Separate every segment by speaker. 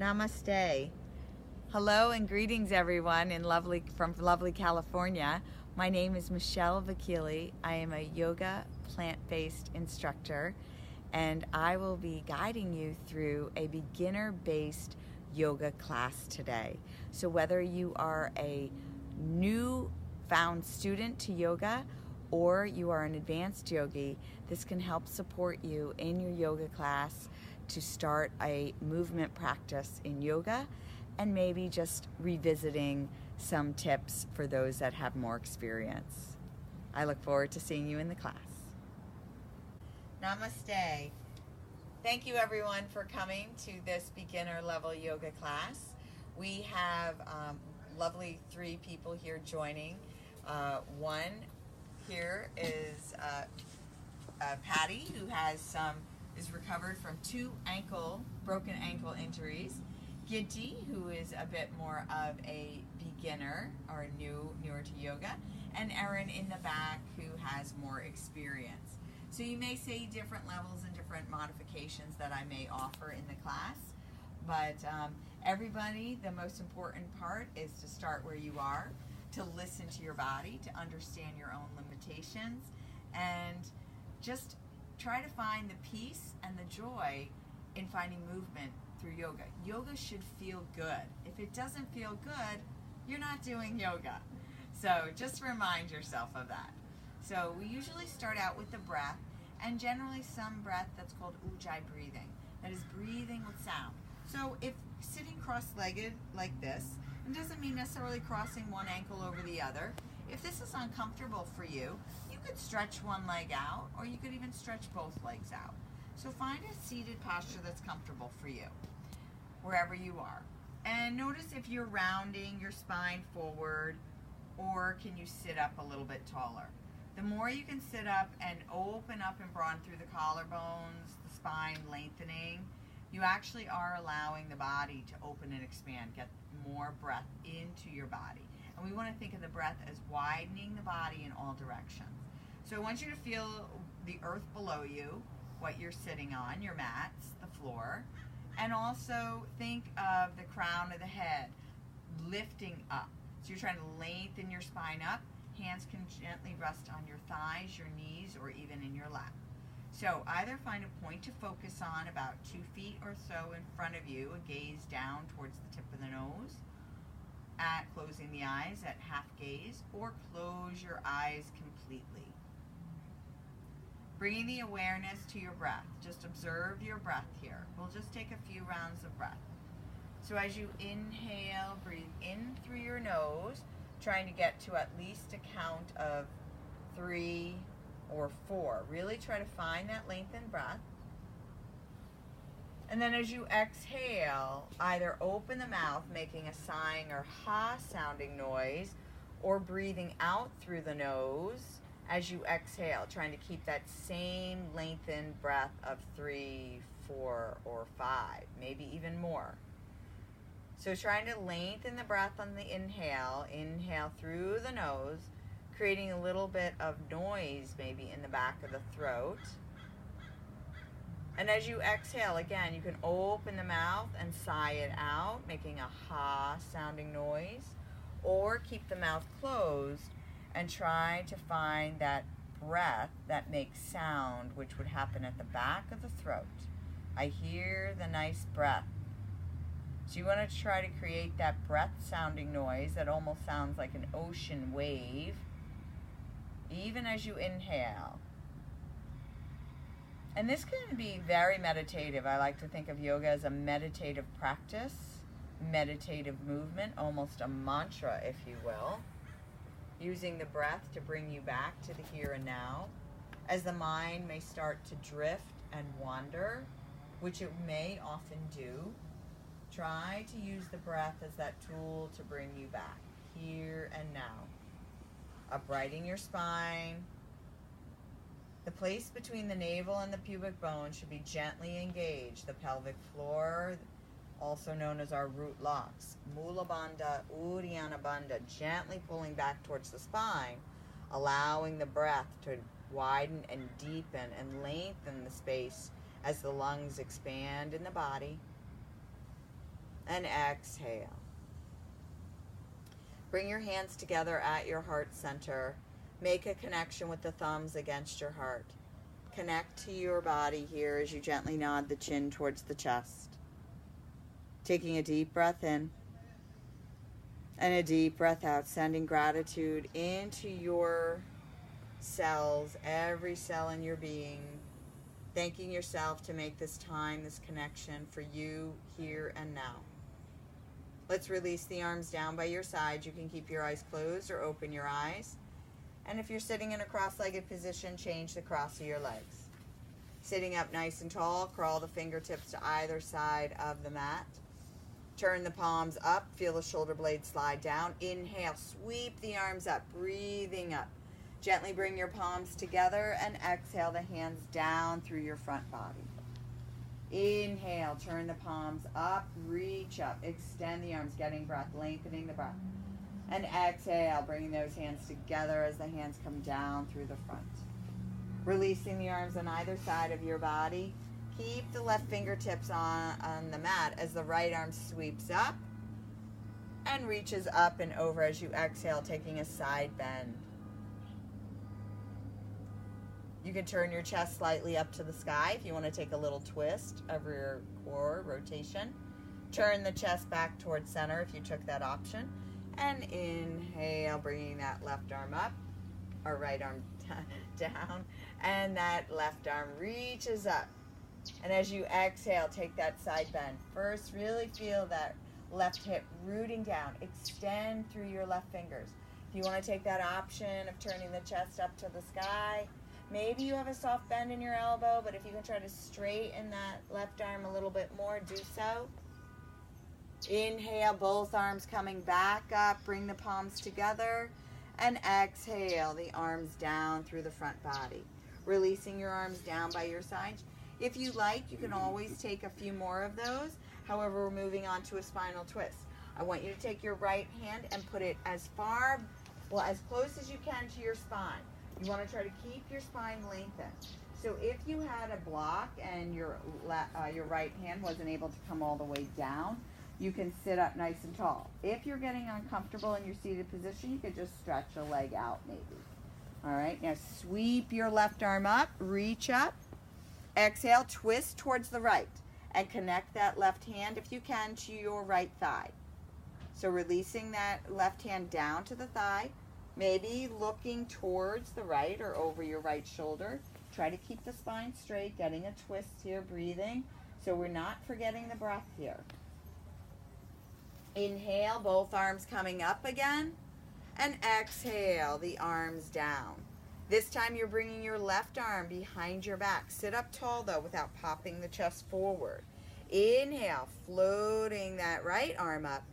Speaker 1: Namaste. Hello and greetings everyone from lovely California. My name is Michelle Vakili. I am a yoga plant-based instructor and I will be guiding you through a beginner-based yoga class today. So whether you are a new found student to yoga or you are an advanced yogi, this can help support you in your yoga class to start a movement practice in yoga and maybe just revisiting some tips for those that have more experience. I look forward to seeing you in the class. Namaste. Thank you everyone for coming to this beginner level yoga class. We have lovely 3 people here joining. One here is Patty, who is recovered from 2 broken ankle injuries. Ginty, who is a bit more of a beginner or newer to yoga, and Erin in the back, who has more experience. So you may see different levels and different modifications that I may offer in the class, but everybody, the most important part is to start where you are, to listen to your body, to understand your own limitations, and just try to find the peace and the joy in finding movement through yoga. Yoga should feel good. If it doesn't feel good, you're not doing yoga. So just remind yourself of that. So we usually start out with the breath, and generally some breath that's called Ujjayi breathing. That is breathing with sound. So if sitting cross-legged like this, it doesn't mean necessarily crossing one ankle over the other. If this is uncomfortable for you, you could stretch one leg out, or you could even stretch both legs out. So find a seated posture that's comfortable for you, wherever you are. And notice if you're rounding your spine forward, or can you sit up a little bit taller. The more you can sit up and open up and broaden through the collarbones, the spine lengthening, you actually are allowing the body to open and expand, get more breath into your body. And we want to think of the breath as widening the body in all directions. So I want you to feel the earth below you, what you're sitting on, your mats, the floor, and also think of the crown of the head lifting up. So you're trying to lengthen your spine up. Hands can gently rest on your thighs, your knees, or even in your lap. So either find a point to focus on about 2 feet or so in front of you, a gaze down towards the tip of the nose, at closing the eyes at half gaze, or close your eyes completely. Bringing the awareness to your breath. Just observe your breath here. We'll just take a few rounds of breath. So as you inhale, breathe in through your nose, trying to get to at least a count of 3 or 4. Really try to find that lengthened breath. And then as you exhale, either open the mouth, making a sighing or ha sounding noise, or breathing out through the nose as you exhale, trying to keep that same lengthened breath of 3, 4, or 5, maybe even more. So trying to lengthen the breath on the inhale through the nose, creating a little bit of noise maybe in the back of the throat. And as you exhale, again, you can open the mouth and sigh it out, making a ha sounding noise, or keep the mouth closed and try to find that breath that makes sound, which would happen at the back of the throat. I hear the nice breath. So you want to try to create that breath sounding noise that almost sounds like an ocean wave, even as you inhale. And this can be very meditative. I like to think of yoga as a meditative practice, meditative movement, almost a mantra, if you will. Using the breath to bring you back to the here and now, as the mind may start to drift and wander, which it may often do. Try to use the breath as that tool to bring you back, here and now. Uprighting your spine. The place between the navel and the pubic bone should be gently engaged. The pelvic floor, also known as our root locks. Mula Bandha, Uddiyana Bandha, gently pulling back towards the spine, allowing the breath to widen and deepen and lengthen the space as the lungs expand in the body. and exhale. Bring your hands together at your heart center. Make a connection with the thumbs against your heart. Connect to your body here as you gently nod the chin towards the chest. Taking a deep breath in and a deep breath out, sending gratitude into your cells, every cell in your being, thanking yourself to make this time, this connection for you here and now. Let's release the arms down by your side. You can keep your eyes closed or open your eyes. And if you're sitting in a cross-legged position, change the cross of your legs. Sitting up nice and tall, crawl the fingertips to either side of the mat. Turn the palms up, feel the shoulder blades slide down. Inhale, sweep the arms up, breathing up. Gently bring your palms together and exhale the hands down through your front body. Inhale, turn the palms up, reach up, extend the arms, getting breath, lengthening the breath. And exhale, bringing those hands together as the hands come down through the front. Releasing the arms on either side of your body. Keep the left fingertips on the mat as the right arm sweeps up and reaches up and over as you exhale, taking a side bend. You can turn your chest slightly up to the sky if you want to take a little twist of your core rotation. Turn the chest back towards center if you took that option. And inhale, bringing that left arm up, or right arm down, and that left arm reaches up. And as you exhale, take that side bend. First, really feel that left hip rooting down. Extend through your left fingers. If you want to take that option of turning the chest up to the sky, maybe you have a soft bend in your elbow, but if you can try to straighten that left arm a little bit more, do so. Inhale, both arms coming back up. Bring the palms together. And exhale, the arms down through the front body. Releasing your arms down by your sides. If you like, you can always take a few more of those. However, we're moving on to a spinal twist. I want you to take your right hand and put it as close as you can to your spine. You want to try to keep your spine lengthened. So if you had a block and your right hand wasn't able to come all the way down, you can sit up nice and tall. If you're getting uncomfortable in your seated position, you could just stretch a leg out maybe. All right, now sweep your left arm up, reach up. Exhale, twist towards the right and connect that left hand, if you can, to your right thigh. So releasing that left hand down to the thigh, maybe looking towards the right or over your right shoulder. Try to keep the spine straight, getting a twist here, breathing. So we're not forgetting the breath here. Inhale, both arms coming up again. And exhale, the arms down. This time you're bringing your left arm behind your back. Sit up tall though without popping the chest forward. Inhale, floating that right arm up.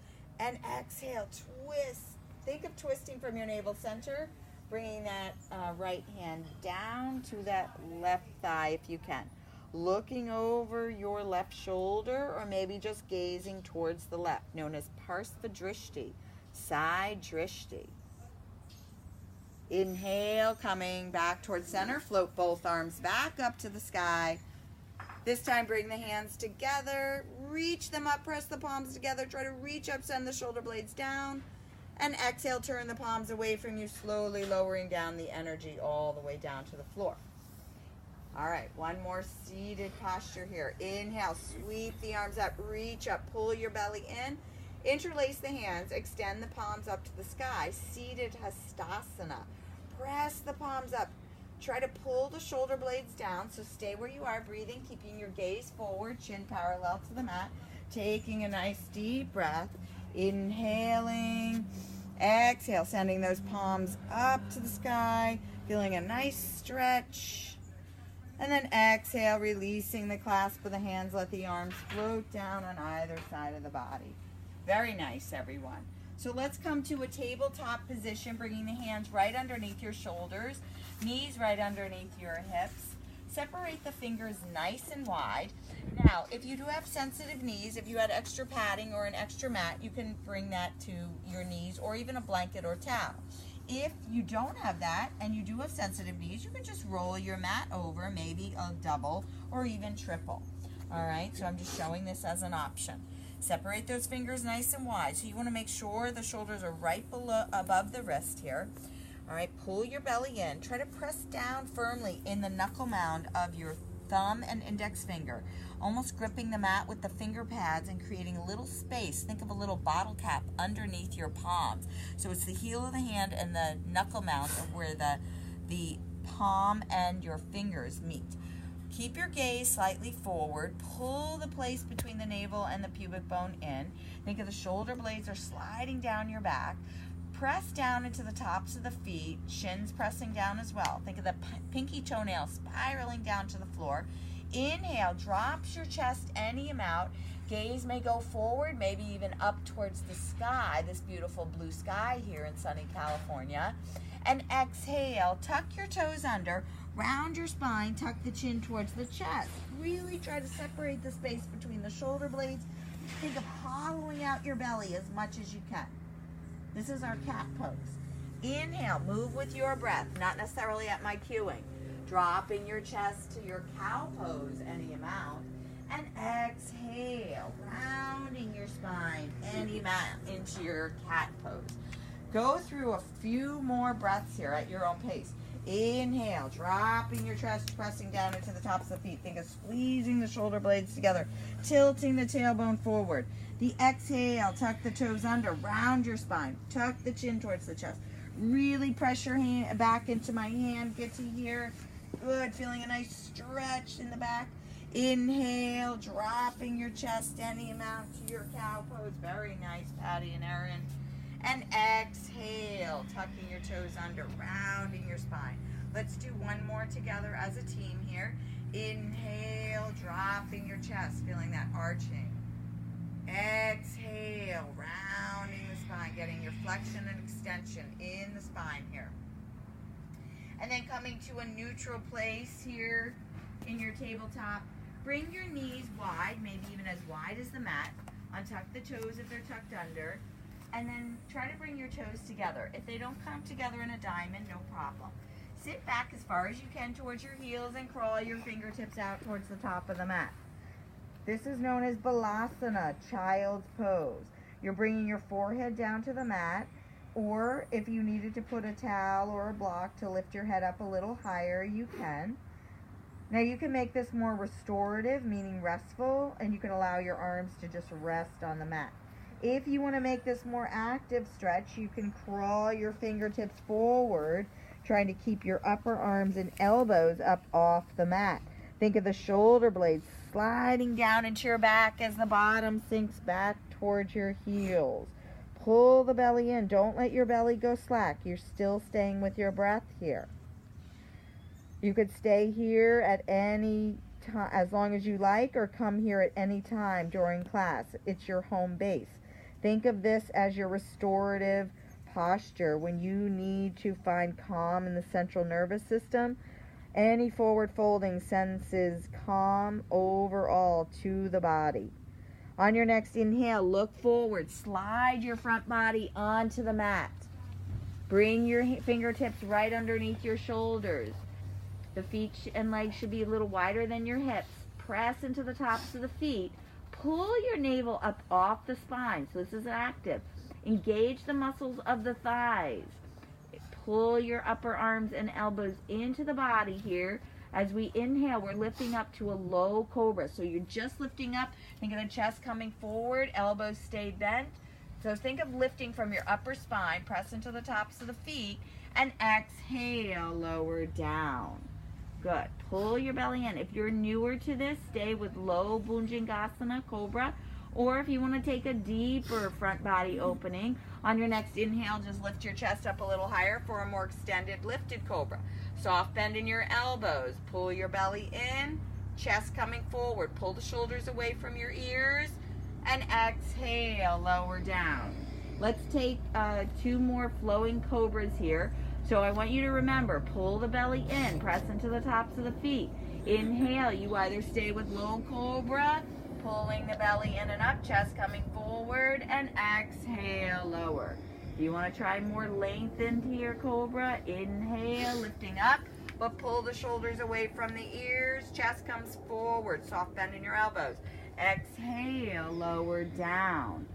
Speaker 1: And exhale, twist. Think of twisting from your navel center, bringing that right hand down to that left thigh if you can. Looking over your left shoulder or maybe just gazing towards the left, known as Parsva Drishti, side drishti. Inhale, coming back towards center. Float both arms back up to the sky. This time, bring the hands together. Reach them up, press the palms together. Try to reach up, send the shoulder blades down. And exhale, turn the palms away from you, slowly lowering down the energy all the way down to the floor. All right, one more seated posture here. Inhale, sweep the arms up, reach up, pull your belly in. Interlace the hands, extend the palms up to the sky. Seated Hastasana. Press the palms up. Try to pull the shoulder blades down, so stay where you are, breathing, keeping your gaze forward, chin parallel to the mat. Taking a nice deep breath. Inhaling. Exhale, sending those palms up to the sky. Feeling a nice stretch. And then exhale, releasing the clasp of the hands. Let the arms float down on either side of the body. Very nice, everyone. So let's come to a tabletop position, bringing the hands right underneath your shoulders, knees right underneath your hips. Separate the fingers nice and wide. Now, if you do have sensitive knees, if you had extra padding or an extra mat, you can bring that to your knees or even a blanket or towel. If you don't have that and you do have sensitive knees, you can just roll your mat over, maybe a double or even triple. All right, so I'm just showing this as an option. Separate those fingers nice and wide. So you want to make sure the shoulders are right below, above the wrist here. All right, pull your belly in. Try to press down firmly in the knuckle mound of your thumb and index finger, almost gripping the mat with the finger pads and creating a little space. Think of a little bottle cap underneath your palms. So it's the heel of the hand and the knuckle mound of where the palm and your fingers meet. Keep your gaze slightly forward. Pull the place between the navel and the pubic bone in. Think of the shoulder blades are sliding down your back. Press down into the tops of the feet, shins pressing down as well. Think of the pinky toenail spiraling down to the floor. Inhale, drops your chest any amount. Gaze may go forward, maybe even up towards the sky, this beautiful blue sky here in sunny California. And exhale, tuck your toes under, round your spine, tuck the chin towards the chest. Really try to separate the space between the shoulder blades. Think of hollowing out your belly as much as you can. This is our cat pose. Inhale, move with your breath, not necessarily at my cueing. Dropping your chest to your cow pose any amount. And exhale, rounding your spine any amount into your cat pose. Go through a few more breaths here at your own pace. Inhale, dropping your chest, pressing down into the tops of the feet. Think of squeezing the shoulder blades together, tilting the tailbone forward. The exhale, tuck the toes under, round your spine, tuck the chin towards the chest. Really press your hand back into my hand, get to here. Good, feeling a nice stretch in the back. Inhale, dropping your chest any amount to your cow pose. Very nice, Patty and Erin. And exhale, tucking your toes under, rounding your spine. Let's do one more together as a team here. Inhale, dropping your chest, feeling that arching. Exhale, rounding the spine, getting your flexion and extension in the spine here. And then coming to a neutral place here in your tabletop. Bring your knees wide, maybe even as wide as the mat. Untuck the toes if they're tucked under. And then try to bring your toes together. If they don't come together in a diamond, no problem. Sit back as far as you can towards your heels and crawl your fingertips out towards the top of the mat. This is known as Balasana, child's pose. You're bringing your forehead down to the mat, or if you needed to put a towel or a block to lift your head up a little higher, you can. Now you can make this more restorative, meaning restful, and you can allow your arms to just rest on the mat. If you want to make this more active stretch, you can crawl your fingertips forward, trying to keep your upper arms and elbows up off the mat. Think of the shoulder blades sliding down into your back as the bottom sinks back towards your heels. Pull the belly in. Don't let your belly go slack. You're still staying with your breath here. You could stay here at any time, as long as you like, or come here at any time during class. It's your home base. Think of this as your restorative posture when you need to find calm in the central nervous system. Any forward folding senses calm overall to the body. On your next inhale, look forward. Slide your front body onto the mat. Bring your fingertips right underneath your shoulders. The feet and legs should be a little wider than your hips. Press into the tops of the feet. Pull your navel up off the spine. So this is active. Engage the muscles of the thighs. Pull your upper arms and elbows into the body here. As we inhale, we're lifting up to a low cobra. So you're just lifting up. Think of the chest coming forward. Elbows stay bent. So think of lifting from your upper spine. Press into the tops of the feet. And exhale, lower down. Good. Pull your belly in. If you're newer to this, stay with low Bhujangasana, Cobra. Or if you want to take a deeper front body opening, on your next inhale, just lift your chest up a little higher for a more extended lifted Cobra. Soft bend in your elbows. Pull your belly in. Chest coming forward. Pull the shoulders away from your ears. And exhale, lower down. Let's take 2 more flowing Cobras here. So I want you to remember, pull the belly in, press into the tops of the feet. Inhale, you either stay with low Cobra, pulling the belly in and up, chest coming forward, and exhale, lower. If you want to try more length into your Cobra, inhale, lifting up, but pull the shoulders away from the ears, chest comes forward, soft bend in your elbows. Exhale, lower down.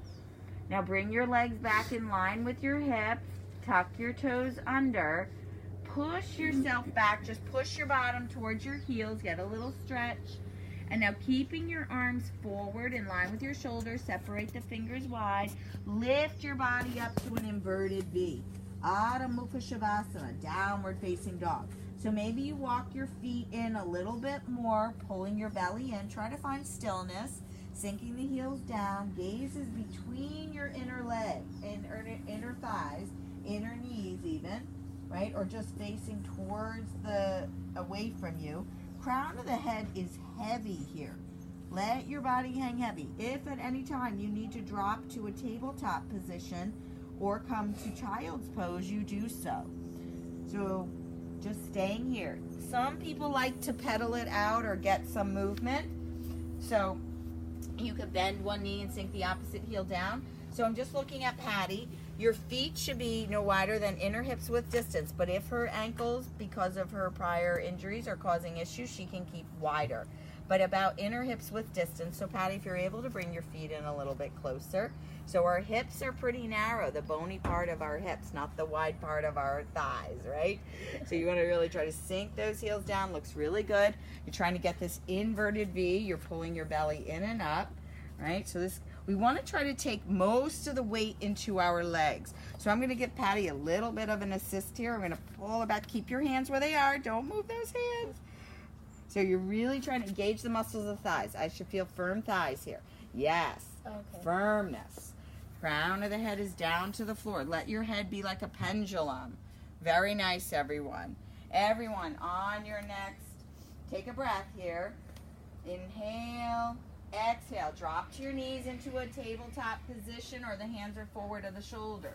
Speaker 1: Now bring your legs back in line with your hips. Tuck your toes under. Push yourself back. Just push your bottom towards your heels. Get a little stretch. And now keeping your arms forward in line with your shoulders. Separate the fingers wide. Lift your body up to an inverted V. Adho Mukha Shavasana, downward facing dog. So maybe you walk your feet in a little bit more, pulling your belly in. Try to find stillness, sinking the heels down. Gaze is between your inner legs, inner thighs, inner knees even, right? Or just facing towards away from you. Crown of the head is heavy here. Let your body hang heavy. If at any time you need to drop to a tabletop position or come to child's pose, you do so. So just staying here. Some people like to pedal it out or get some movement. So you could bend one knee and sink the opposite heel down. So I'm just looking at Patty. Your feet should be no wider than inner hips width distance, but if her ankles, because of her prior injuries, are causing issues, she can keep wider. But about inner hips width distance. So Patty, if you're able to bring your feet in a little bit closer. So our hips are pretty narrow, the bony part of our hips, not the wide part of our thighs, right? So you want to really try to sink those heels down. Looks really good. You're trying to get this inverted V. You're pulling your belly in and up, right? So this, we want to try to take most of the weight into our legs. So I'm going to give Patty a little bit of an assist here. I'm going to pull it back. Keep your hands where they are. Don't move those hands. So you're really trying to engage the muscles of the thighs. I should feel firm thighs here. Yes. Okay. Firmness. Crown of the head is down to the floor. Let your head be like a pendulum. Very nice, everyone. Everyone, on your next, take a breath here. Inhale, exhale. Drop to your knees into a tabletop position, or the hands are forward of the shoulders.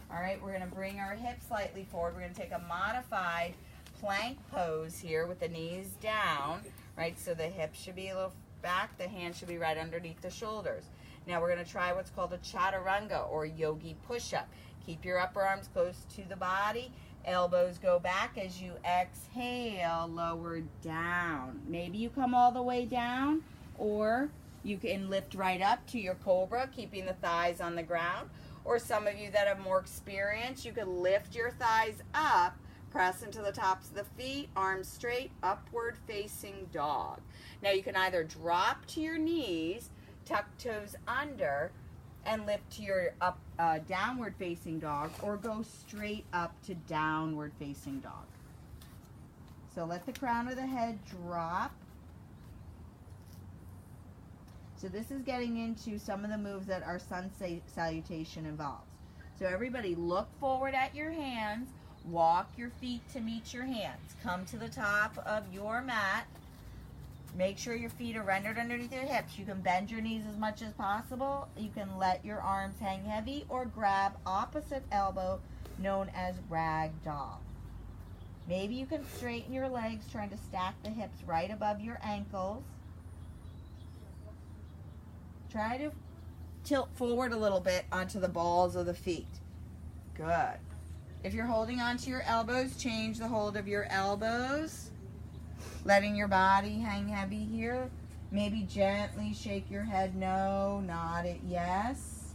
Speaker 1: All right, we're going to bring our hips slightly forward. We're going to take a modified plank pose here with the knees down, right? So the hips should be a little back. The hands should be right underneath the shoulders. Now we're going to try what's called a chaturanga or yogi push-up. Keep your upper arms close to the body. Elbows go back as you exhale, lower down. Maybe you come all the way down, or you can lift right up to your cobra, keeping the thighs on the ground. Or some of you that have more experience, you can lift your thighs up, press into the tops of the feet, arms straight, upward facing dog. Now you can either drop to your knees, tuck toes under, and lift to your downward facing dog, or go straight up to downward facing dog. So let the crown of the head drop. So this is getting into some of the moves that our sun salutation involves. So everybody look forward at your hands, walk your feet to meet your hands. Come to the top of your mat. Make sure your feet are rendered underneath your hips. You can bend your knees as much as possible. You can let your arms hang heavy or grab opposite elbow, known as rag doll. Maybe you can straighten your legs, trying to stack the hips right above your ankles. Try to tilt forward a little bit onto the balls of the feet. Good. If you're holding onto your elbows, change the hold of your elbows. Letting your body hang heavy here. Maybe gently shake your head no, nod it yes.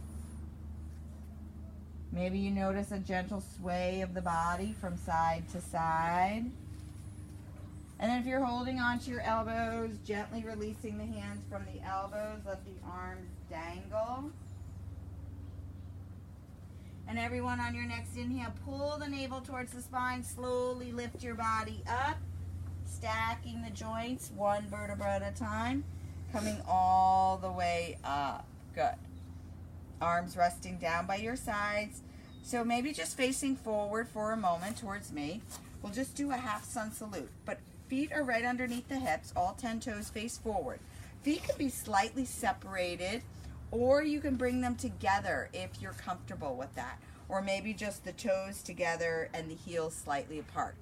Speaker 1: Maybe you notice a gentle sway of the body from side to side. And then if you're holding onto your elbows, gently releasing the hands from the elbows, let the arms dangle. And everyone, on your next inhale, pull the navel towards the spine, slowly lift your body up. Stacking the joints one vertebra at a time, coming all the way up. Good. Arms resting down by your sides. So maybe just facing forward for a moment towards me. We'll just do a half sun salute. But feet are right underneath the hips. All 10 toes face forward. Feet can be slightly separated, or you can bring them together if you're comfortable with that. Or maybe just the toes together and the heels slightly apart.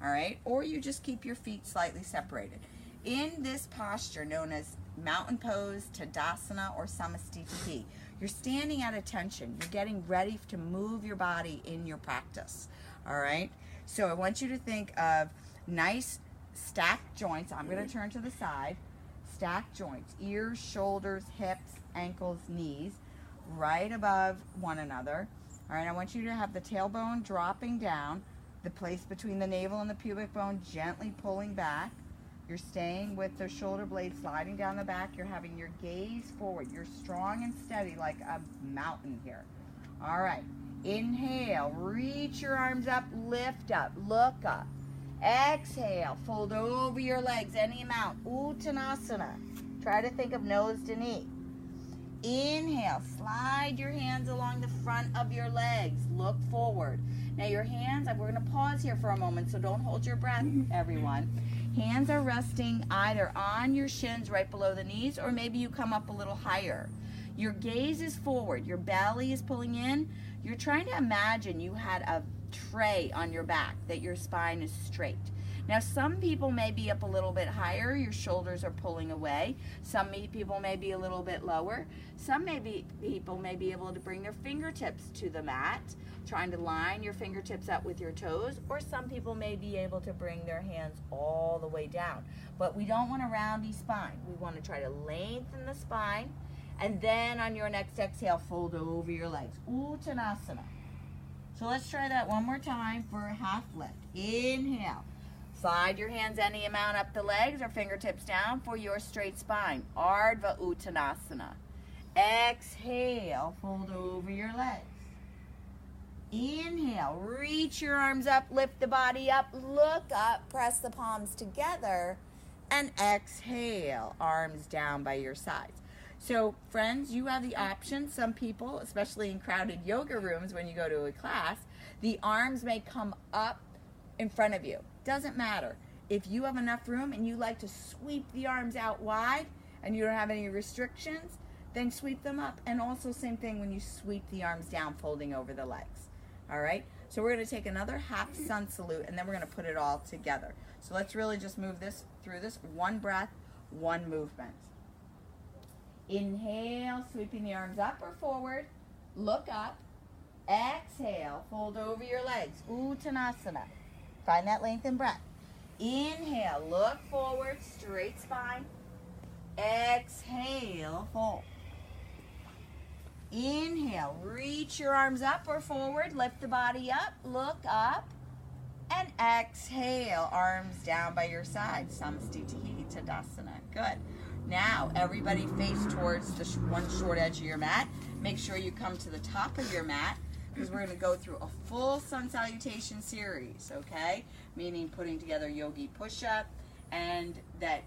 Speaker 1: All right, or you just keep your feet slightly separated. In this posture, known as mountain pose, Tadasana, or Samastiti, you're standing at attention. You're getting ready to move your body in your practice. All right, so I want you to think of nice stacked joints. I'm going to turn to the side. stack joints, ears, shoulders, hips, ankles, knees, right above one another. All right, I want you to have the tailbone dropping down, the place between the navel and the pubic bone gently pulling back. You're staying with the shoulder blade sliding down the back. You're having your gaze forward. You're strong and steady like a mountain here. All right, inhale, reach your arms up, lift up, look up. Exhale, fold over your legs any amount. Uttanasana. Try to think of nose to knee. Inhale, slide your hands along the front of your legs. Look forward. Now your hands, we're going to pause here for a moment, so don't hold your breath, everyone. Hands are resting either on your shins right below the knees, or maybe you come up a little higher. Your gaze is forward. Your belly is pulling in. You're trying to imagine you had a tray on your back, that your spine is straight. Now some people may be up a little bit higher, your shoulders are pulling away. Some people may be a little bit lower. Some people may be able to bring their fingertips to the mat, trying to line your fingertips up with your toes, or some people may be able to bring their hands all the way down. But we don't want a roundy spine. We want to try to lengthen the spine, and then on your next exhale, fold over your legs. Uttanasana. So let's try that one more time for a half lift. Inhale. Slide your hands any amount up the legs or fingertips down for your straight spine. Ardha Uttanasana. Exhale, fold over your legs. Inhale, reach your arms up, lift the body up, look up, press the palms together, and exhale, arms down by your sides. So friends, you have the option. Some people, especially in crowded yoga rooms when you go to a class, the arms may come up in front of you. Doesn't matter. If you have enough room and you like to sweep the arms out wide and you don't have any restrictions, then sweep them up. And also same thing when you sweep the arms down, folding over the legs. All right? So we're going to take another half sun salute, and then we're going to put it all together. So let's really just move this through this. One breath, one movement. Inhale, sweeping the arms up or forward. Look up. Exhale, fold over your legs. Uttanasana. Find that lengthened breath. Inhale, look forward, straight spine. Exhale, fold. Inhale, reach your arms up or forward, lift the body up, look up, and exhale, arms down by your side. Samastitihi Tadasana. Good. Now, everybody face towards the one short edge of your mat. Make sure you come to the top of your mat, because we're going to go through a full sun salutation series, okay? Meaning putting together yogi push-up and that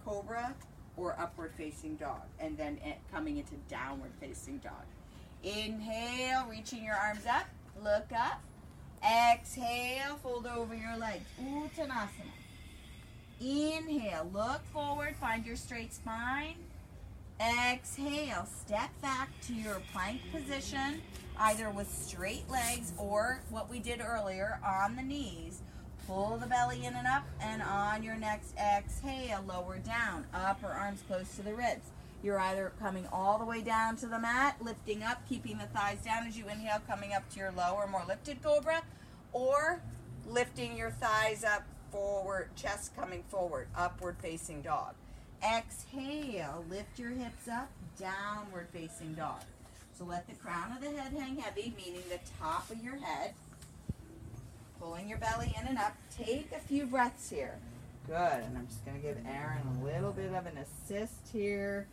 Speaker 1: cobra or upward facing dog, and then coming into downward facing dog. Inhale, reaching your arms up, look up. Exhale, fold over your legs. Uttanasana. Inhale, look forward, find your straight spine. Exhale, step back to your plank position, either with straight legs or what we did earlier, on the knees. Pull the belly in and up, and on your next exhale, lower down, upper arms close to the ribs. You're either coming all the way down to the mat, lifting up, keeping the thighs down as you inhale, coming up to your lower, more lifted cobra, or lifting your thighs up, forward, chest coming forward, upward facing dog. Exhale, lift your hips up, downward facing dog. So let the crown of the head hang heavy, meaning the top of your head. Pulling your belly in and up. Take a few breaths here. Good. And I'm just going to give Erin a little bit of an assist here.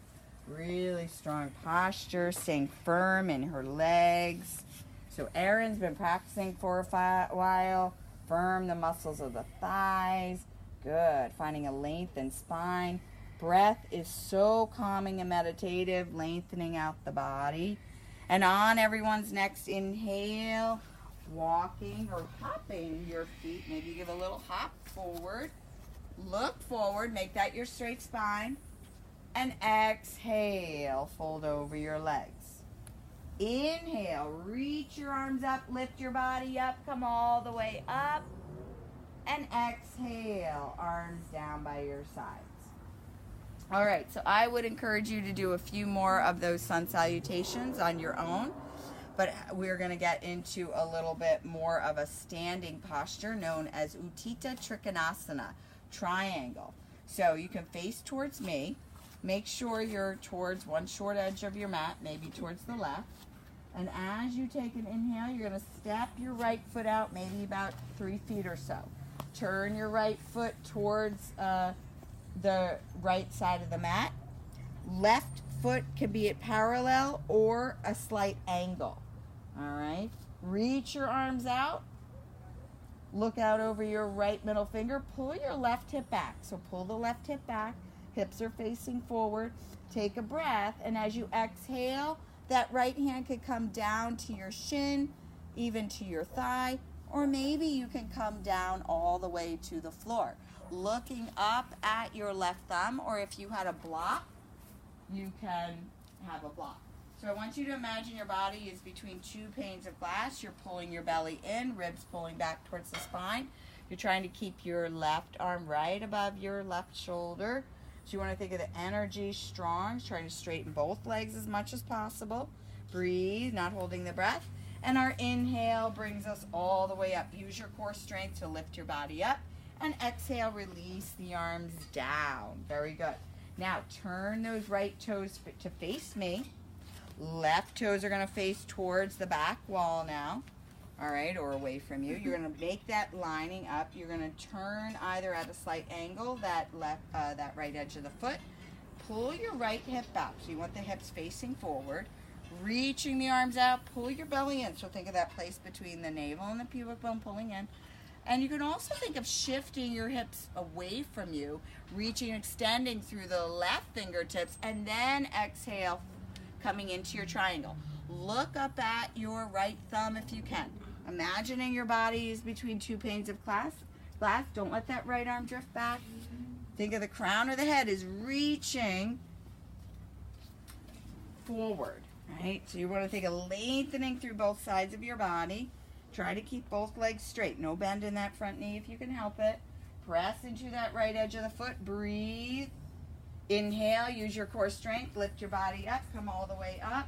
Speaker 1: Really strong posture, staying firm in her legs. So Erin's been practicing for a while. Firm the muscles of the thighs. Good. Finding a lengthened spine. Breath is so calming and meditative, lengthening out the body. And on everyone's next inhale, walking or hopping your feet. Maybe give a little hop forward. Look forward. Make that your straight spine. And exhale, fold over your legs. Inhale, reach your arms up, lift your body up, come all the way up. And exhale, arms down by your sides. All right, so I would encourage you to do a few more of those sun salutations on your own, but we're going to get into a little bit more of a standing posture known as Utthita Trikonasana, triangle. So you can face towards me. Make sure you're towards one short edge of your mat, maybe towards the left. And as you take an inhale, you're going to step your right foot out, maybe about 3 feet or so. Turn your right foot towards the right side of the mat. Left foot can be at parallel or a slight angle. All right. Reach your arms out. Look out over your right middle finger. Pull your left hip back. So pull the left hip back. Hips are facing forward. Take a breath. And as you exhale, that right hand could come down to your shin, even to your thigh, or maybe you can come down all the way to the floor. Looking up at your left thumb, or if you had a block, you can have a block. So I want you to imagine your body is between 2 panes of glass. You're pulling your belly in, ribs pulling back towards the spine. You're trying to keep your left arm right above your left shoulder. So you want to think of the energy strong, trying to straighten both legs as much as possible. Breathe, not holding the breath. And our inhale brings us all the way up. Use your core strength to lift your body up. And exhale, release the arms down. Very good. Now turn those right toes to face me. Left toes are going to face towards the back wall now. All right, or away from you. You're going to make that lining up. You're going to turn either at a slight angle, that right edge of the foot. Pull your right hip out. So you want the hips facing forward. Reaching the arms out. Pull your belly in. So think of that place between the navel and the pubic bone pulling in. And you can also think of shifting your hips away from you, reaching, extending through the left fingertips, and then exhale, coming into your triangle. Look up at your right thumb if you can. Imagining your body is between 2 panes of glass. Don't let that right arm drift back. Think of the crown of the head is reaching forward, right? So you want to think of lengthening through both sides of your body. Try to keep both legs straight. No bend in that front knee if you can help it. Press into that right edge of the foot. Breathe. Inhale, use your core strength. Lift your body up. Come all the way up.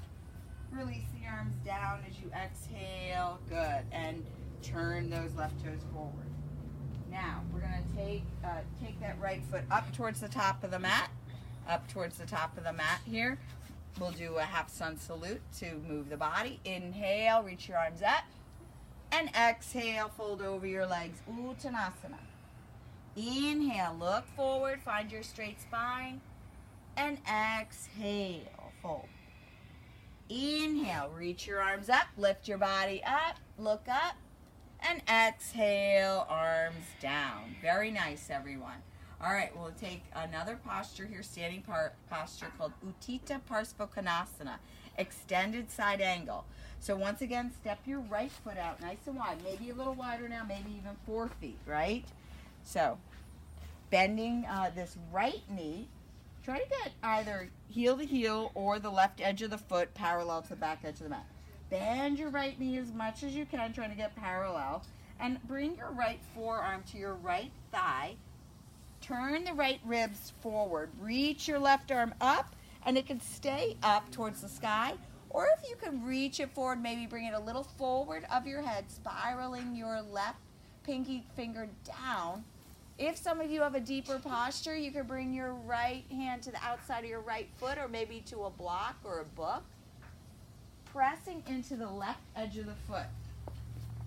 Speaker 1: Release the arms down as you exhale. Good. And turn those left toes forward. Now, we're going to take that right foot up towards the top of the mat. Up towards the top of the mat here. We'll do a half sun salute to move the body. Inhale, reach your arms up. And exhale, fold over your legs. Uttanasana. Inhale, look forward, find your straight spine. And exhale, fold. Inhale, reach your arms up, lift your body up, look up. And exhale, arms down. Very nice, everyone. All right, we'll take another posture here, standing posture called Utthita Parsvakonasana, extended side angle. So once again, step your right foot out nice and wide, maybe a little wider now, maybe even 4 feet, right? So bending this right knee, try to get either heel to heel or the left edge of the foot parallel to the back edge of the mat. Bend your right knee as much as you can, trying to get parallel, and bring your right forearm to your right thigh. Turn the right ribs forward. Reach your left arm up, and it can stay up towards the sky. Or if you can reach it forward, maybe bring it a little forward of your head, spiraling your left pinky finger down. If some of you have a deeper posture, you can bring your right hand to the outside of your right foot, or maybe to a block or a book. Pressing into the left edge of the foot.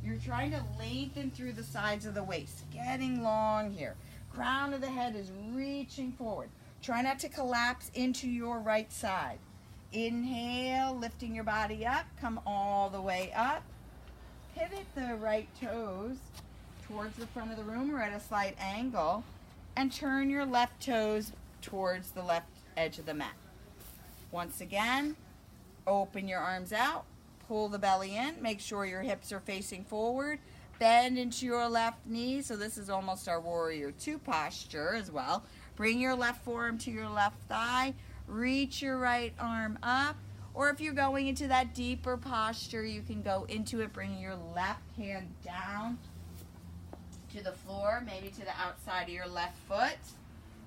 Speaker 1: You're trying to lengthen through the sides of the waist, getting long here. Crown of the head is reaching forward. Try not to collapse into your right side. Inhale, lifting your body up, come all the way up. Pivot the right toes towards the front of the room or at a slight angle, and turn your left toes towards the left edge of the mat. Once again, open your arms out, pull the belly in, make sure your hips are facing forward, bend into your left knee. So this is almost our warrior 2 posture as well. Bring your left forearm to your left thigh, reach your right arm up, or if you're going into that deeper posture, you can go into it, bringing your left hand down to the floor, maybe to the outside of your left foot.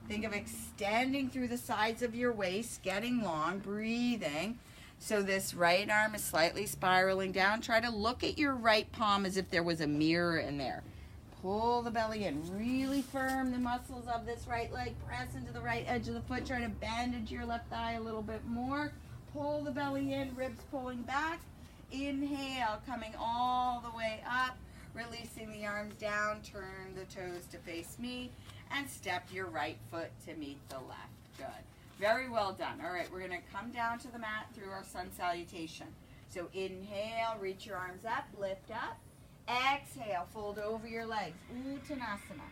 Speaker 1: Think of extending through the sides of your waist, getting long, breathing. So this right arm is slightly spiraling down. Try to look at your right palm as if there was a mirror in there. Pull the belly in. Really firm the muscles of this right leg. Press into the right edge of the foot. Try to bend into your left thigh a little bit more. Pull the belly in, ribs pulling back. Inhale, coming all the way up. Releasing the arms down. Turn the toes to face me. And step your right foot to meet the left. Good. Very well done. All right, we're going to come down to the mat through our sun salutation. So inhale, reach your arms up, lift up. Exhale, fold over your legs. Uttanasana.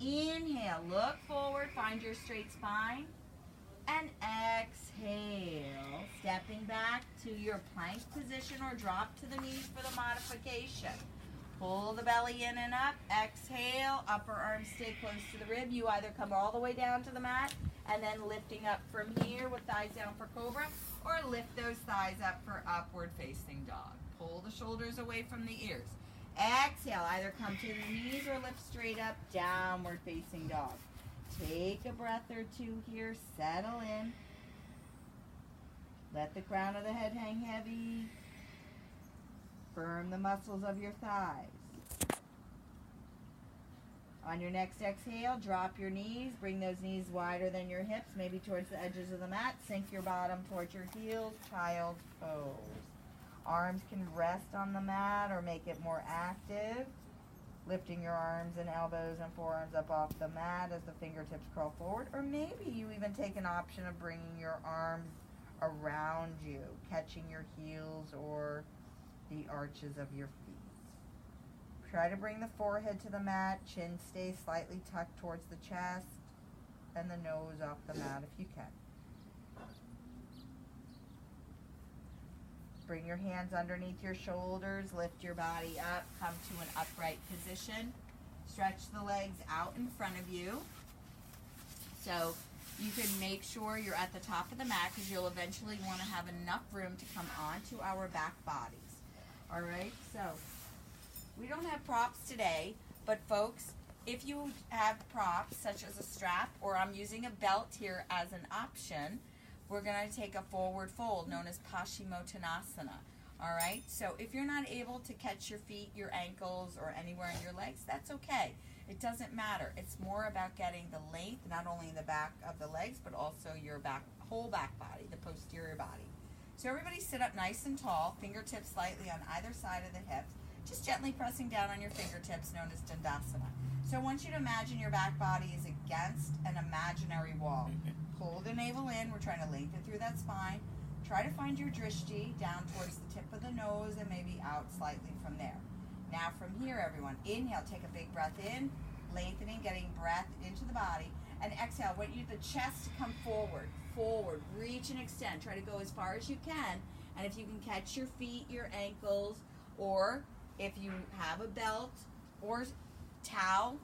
Speaker 1: Inhale, look forward, find your straight spine. And exhale, stepping back to your plank position or drop to the knees for the modification. Pull the belly in and up. Exhale, upper arms stay close to the rib. You either come all the way down to the mat and then lifting up from here with thighs down for cobra, or lift those thighs up for upward facing dog. Pull the shoulders away from the ears. Exhale, either come to the knees or lift straight up, downward facing dog. Take a breath or two here, settle in. Let the crown of the head hang heavy. Firm the muscles of your thighs. On your next exhale, drop your knees. Bring those knees wider than your hips, maybe towards the edges of the mat. Sink your bottom towards your heels, child's pose. Arms can rest on the mat or make it more active. Lifting your arms and elbows and forearms up off the mat as the fingertips curl forward. Or maybe you even take an option of bringing your arms around you, catching your heels or the arches of your feet. Try to bring the forehead to the mat, chin stays slightly tucked towards the chest, and the nose off the mat if you can. Bring your hands underneath your shoulders, lift your body up, come to an upright position. Stretch the legs out in front of you. So you can make sure you're at the top of the mat because you'll eventually want to have enough room to come onto our back bodies. All right, so we don't have props today, but folks, if you have props such as a strap, or I'm using a belt here as an option, we're going to take a forward fold known as Paschimottanasana. All right, so if you're not able to catch your feet, your ankles, or anywhere in your legs, that's okay. It doesn't matter. It's more about getting the length, not only in the back of the legs, but also your whole back body, the posterior body. So everybody sit up nice and tall, fingertips slightly on either side of the hips, just gently pressing down on your fingertips, known as Dandasana. So I want you to imagine your back body is against an imaginary wall. Pull the navel in. We're trying to lengthen through that spine. Try to find your drishti down towards the tip of the nose and maybe out slightly from there. Now from here, everyone, inhale, take a big breath in, lengthening, getting breath into the body. And exhale, I want you the chest to come forward, reach and extend. Try to go as far as you can. And if you can catch your feet, your ankles, or if you have a belt or towel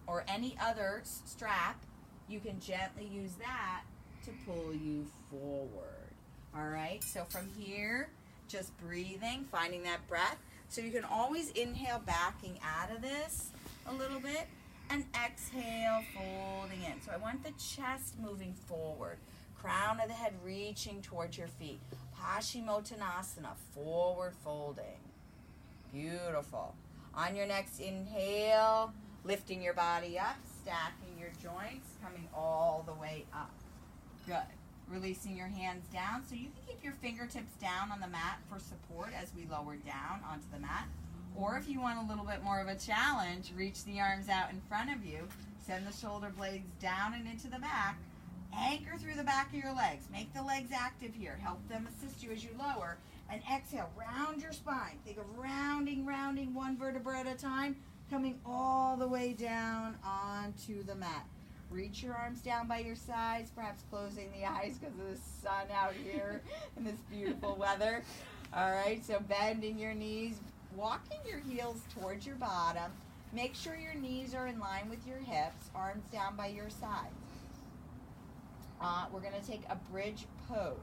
Speaker 1: or any other strap, you can gently use that to pull you forward. All right, so from here, just breathing, finding that breath. So you can always inhale, backing out of this a little bit, and exhale, folding in. So I want the chest moving forward, crown of the head reaching towards your feet. Paschimottanasana, forward folding. Beautiful. On your next inhale, lifting your body up, stacking your joints, coming all the way up. Good. Releasing your hands down. So you can keep your fingertips down on the mat for support as we lower down onto the mat. Or if you want a little bit more of a challenge, reach the arms out in front of you. Send the shoulder blades down and into the back. Anchor through the back of your legs. Make the legs active here. Help them assist you as you lower. And exhale, round your spine. Think of rounding one vertebra at a time, coming all the way down onto the mat. Reach your arms down by your sides, perhaps closing the eyes because of the sun out here in this beautiful weather. All right, so bending your knees, walking your heels towards your bottom. Make sure your knees are in line with your hips, arms down by your sides. We're going to take a bridge pose.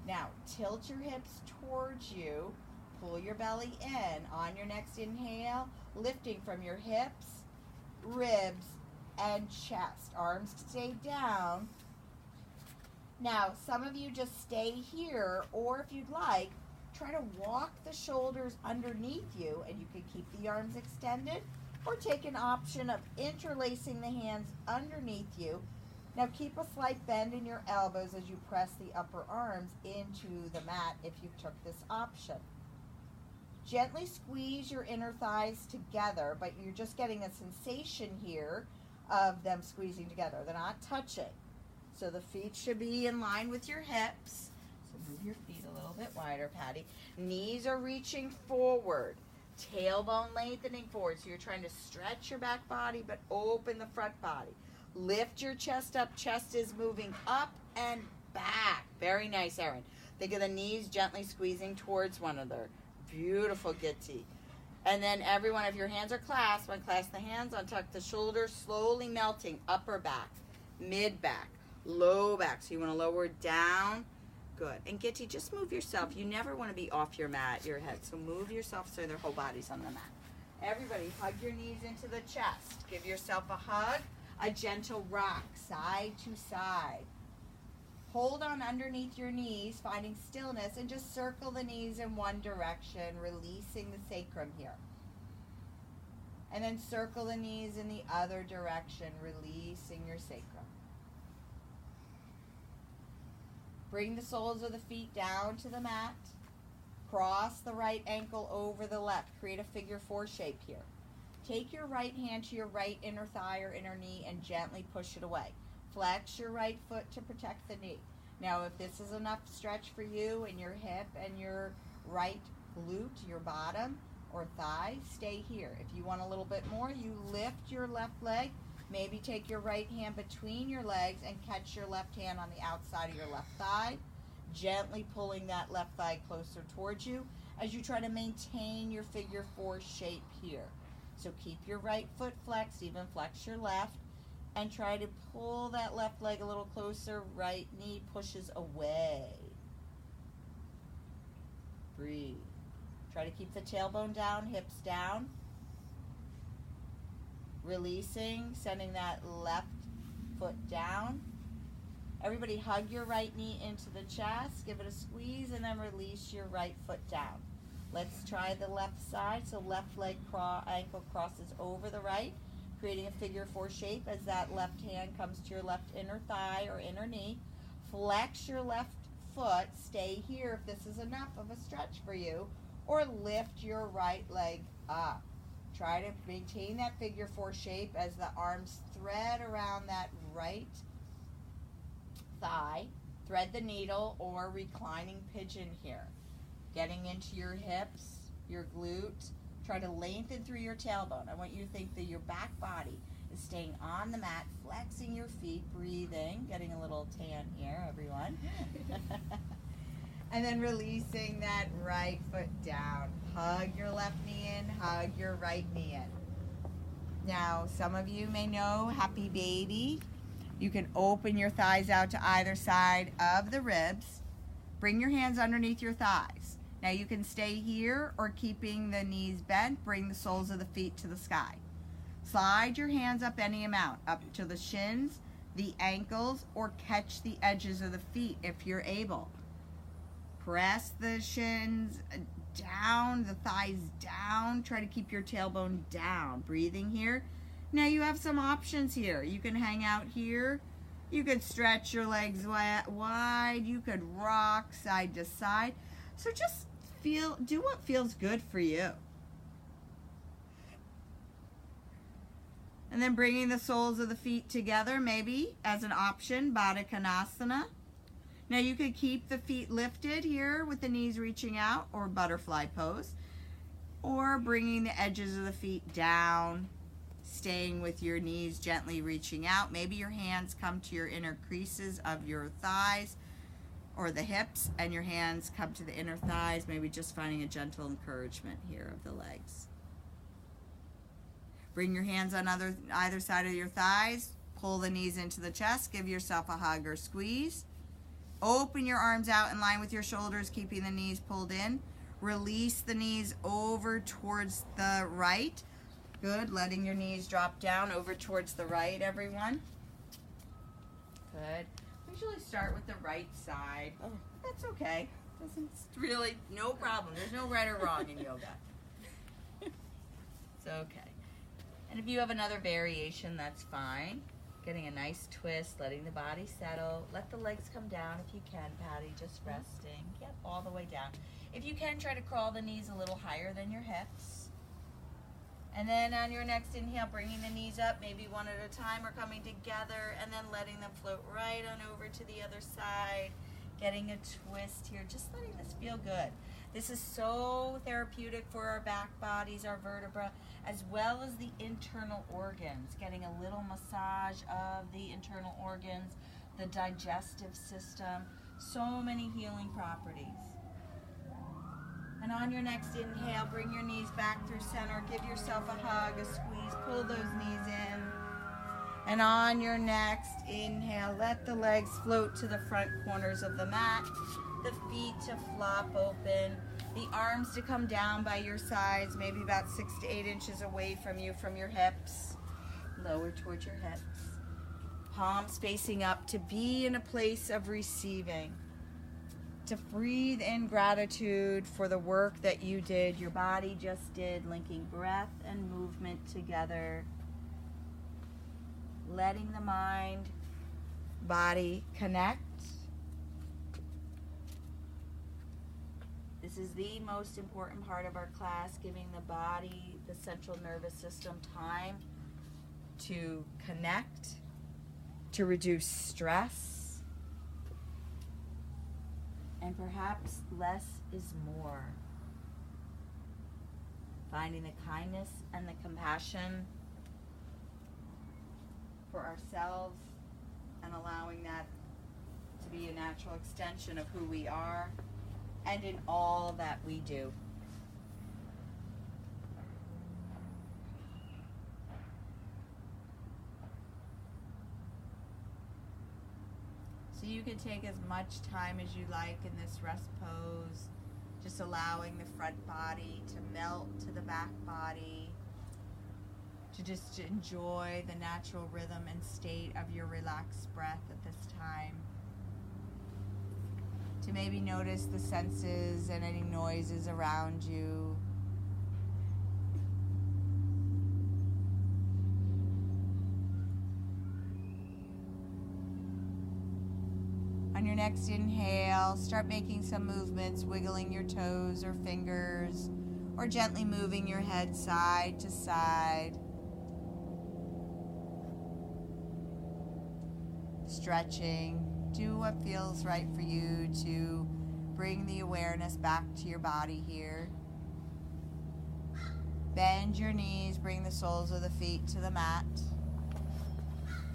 Speaker 1: Now, tilt your hips towards you. Pull your belly in. On your next inhale, lifting from your hips, ribs, and chest. Arms stay down. Now, some of you just stay here, or if you'd like, try to walk the shoulders underneath you, and you can keep the arms extended,
Speaker 2: or take an option of interlacing the hands underneath you. Now keep a slight bend in your elbows as you press the upper arms into the mat if you took this option. Gently squeeze your inner thighs together, but you're just getting a sensation here of them squeezing together. They're not touching. So the feet should be in line with your hips. So move your feet a little bit wider, Patty. Knees are reaching forward. Tailbone lengthening forward. So you're trying to stretch your back body, but open the front body. Lift your chest up. Chest is moving up and back. Very nice, Erin. Think of the knees gently squeezing towards one another. Beautiful, Gitti. And then everyone, if your hands are clasped, unclasp the hands, untuck the shoulders, slowly melting upper back, mid back, low back. So you want to lower down. Good. And Gitti, just move yourself. You never want to be off your mat, your head. So move yourself so their whole body's on the mat. Everybody, hug your knees into the chest. Give yourself a hug, a gentle rock, side to side. Hold on underneath your knees, finding stillness, and just circle the knees in one direction, releasing the sacrum here. And then circle the knees in the other direction, releasing your sacrum. Bring the soles of the feet down to the mat. Cross the right ankle over the left. Create a figure 4 shape here. Take your right hand to your right inner thigh or inner knee and gently push it away. Flex your right foot to protect the knee. Now, if this is enough stretch for you in your hip and your right glute, your bottom or thigh, stay here. If you want a little bit more, you lift your left leg. Maybe take your right hand between your legs and catch your left hand on the outside of your left thigh, gently pulling that left thigh closer towards you as you try to maintain your figure 4 shape here. So keep your right foot flexed, even flex your left, and try to pull that left leg a little closer. Right knee pushes away. Breathe. Try to keep the tailbone down, hips down. Releasing, sending that left foot down. Everybody hug your right knee into the chest, give it a squeeze, and then release your right foot down. Let's try the left side. So left leg ankle crosses over the right, creating a figure 4 shape as that left hand comes to your left inner thigh or inner knee. Flex your left foot. Stay here if this is enough of a stretch for you, or lift your right leg up. Try to maintain that figure 4 shape as the arms thread around that right thigh. Thread the needle or reclining pigeon here. Getting into your hips, your glute. Try to lengthen through your tailbone. I want you to think that your back body is staying on the mat, flexing your feet, breathing, getting a little tan here, everyone. And then releasing that right foot down. Hug your left knee in, hug your right knee in. Now, some of you may know Happy Baby. You can open your thighs out to either side of the ribs. Bring your hands underneath your thighs. Now you can stay here or keeping the knees bent, bring the soles of the feet to the sky. Slide your hands up any amount, up to the shins, the ankles, or catch the edges of the feet if you're able. Press the shins down, the thighs down. Try to keep your tailbone down. Breathing here. Now you have some options here. You can hang out here. You could stretch your legs wide. You could rock side to side. So just do what feels good for you. And then bringing the soles of the feet together, maybe as an option, Baddha Konasana. Now you could keep the feet lifted here with the knees reaching out, or butterfly pose, or bringing the edges of the feet down, staying with your knees gently reaching out. Maybe your hands come to your inner creases of your thighs or the hips, and your hands come to the inner thighs, maybe just finding a gentle encouragement here of the legs. Bring your hands on either side of your thighs, pull the knees into the chest, give yourself a hug or squeeze. Open your arms out in line with your shoulders, keeping the knees pulled in. Release the knees over towards the right. Good, letting your knees drop down over towards the right, everyone. Good. We usually start with the right side. Oh, that's okay. It's really no problem. There's no right or wrong in yoga. It's okay.
Speaker 1: And if you have another variation, that's fine. Getting a nice twist, letting the body settle. Let the legs come down if you can, Patty, just resting. Yep, all the way down. If you can, try to crawl the knees a little higher than your hips. And then on your next inhale, bringing the knees up, maybe one at a time or coming together, and then letting them float right on over to the other side. Getting a twist here, just letting this feel good. This is so therapeutic for our back bodies, our vertebra, as well as the internal organs. Getting a little massage of the internal organs, the digestive system, so many healing properties. And on your next inhale, bring your knees back through center. Give yourself a hug, a squeeze. Pull those knees in. And on your next inhale, let the legs float to the front corners of the mat. The feet to flop open. The arms to come down by your sides, maybe about 6 to 8 inches away from you, from your hips. Lower towards your hips. Palms facing up to be in a place of receiving. To breathe in gratitude for the work that you did, your body just did, linking breath and movement together. Letting the mind, body connect. This is the most important part of our class, giving the body, the central nervous system, time to connect, to reduce stress. And perhaps less is more. Finding the kindness and the compassion for ourselves and allowing that to be a natural extension of who we are and in all that we do. So you can take as much time as you like in this rest pose, just allowing the front body to melt to the back body, to just enjoy the natural rhythm and state of your relaxed breath at this time. To maybe notice the senses and any noises around you. On your next inhale, start making some movements, wiggling your toes or fingers, or gently moving your head side to side. Stretching. Do what feels right for you to bring the awareness back to your body here. Bend your knees, bring the soles of the feet to the mat.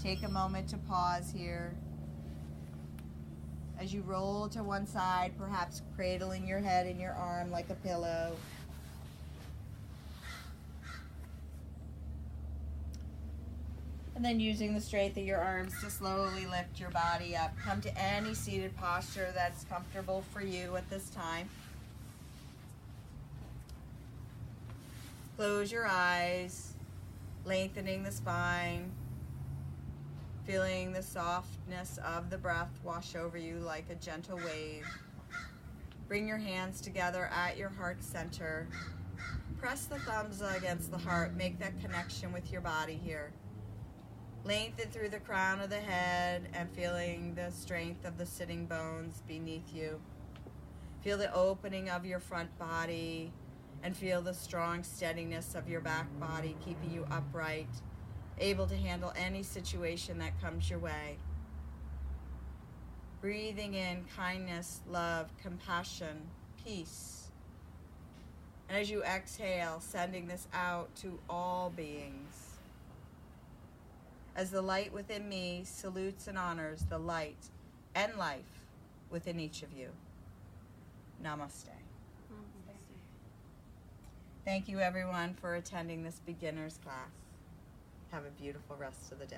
Speaker 1: Take a moment to pause here. As you roll to one side, perhaps cradling your head in your arm like a pillow. And then using the strength of your arms to slowly lift your body up. Come to any seated posture that's comfortable for you at this time. Close your eyes, lengthening the spine. Feeling the softness of the breath wash over you like a gentle wave. Bring your hands together at your heart center. Press the thumbs against the heart. Make that connection with your body here. Lengthen through the crown of the head and feeling the strength of the sitting bones beneath you. Feel the opening of your front body and feel the strong steadiness of your back body, keeping you upright, able to handle any situation that comes your way. Breathing in kindness, love, compassion, peace. And as you exhale, sending this out to all beings. As the light within me salutes and honors the light and life within each of you. Namaste. Thank you everyone for attending this beginner's class. Have a beautiful rest of the day.